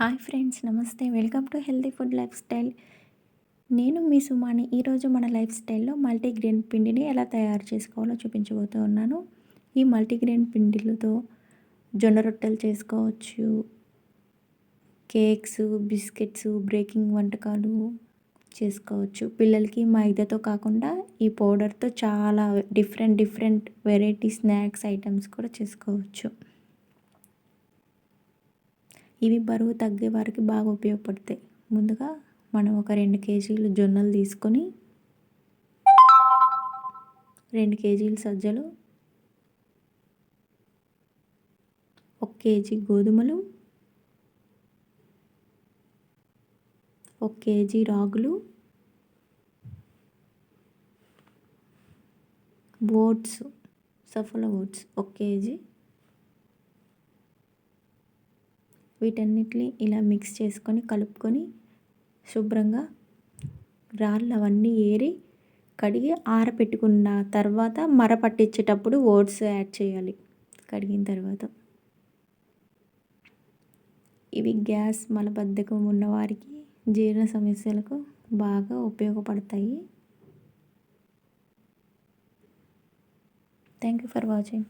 Hi friends, నమస్తే. Welcome to healthy food life style. నేను మీ సుమాని. ఈరోజు మన లైఫ్ స్టైల్లో మల్టీగ్రెయిన్ పిండిని ఎలా తయారు చేసుకోవాలో చూపించబోతూ ఉన్నాను. ఈ మల్టీగ్రెయిన్ పిండిలతో జొన్న రొట్టెలు చేసుకోవచ్చు, కేక్స్, బిస్కెట్స్, బేకింగ్ వంటకాలు చేసుకోవచ్చు. పిల్లలకి మైదాతో కాకుండా ఈ పౌడర్తో చాలా డిఫరెంట్ వెరైటీ స్నాక్స్ ఐటమ్స్ కూడా చేసుకోవచ్చు. ఇవి బరువు తగ్గే వారికి బాగా ఉపయోగపడతాయి. ముందుగా మనం ఒక 2 కేజీలు జొన్నలు తీసుకొని 2 కేజీలు సజ్జలు, 1 కేజీ గోధుమలు, 1 కేజీ రాగులు, ఓట్స్, సఫోలా ఓట్స్ 1 కేజీ. వీటన్నిటిని ఇలా మిక్స్ చేసుకొని కలుపుకొని శుభ్రంగా రాళ్ళు అవన్నీ ఏరి కడిగి ఆరబెట్టుకున్న తర్వాత మర పట్టించేటప్పుడు ఓట్స్ యాడ్ చేయాలి కడిగిన తర్వాత. ఇవి గ్యాస్, మలబద్ధకం ఉన్నవారికి, జీర్ణ సమస్యలకు బాగా ఉపయోగపడతాయి. Thank you for watching.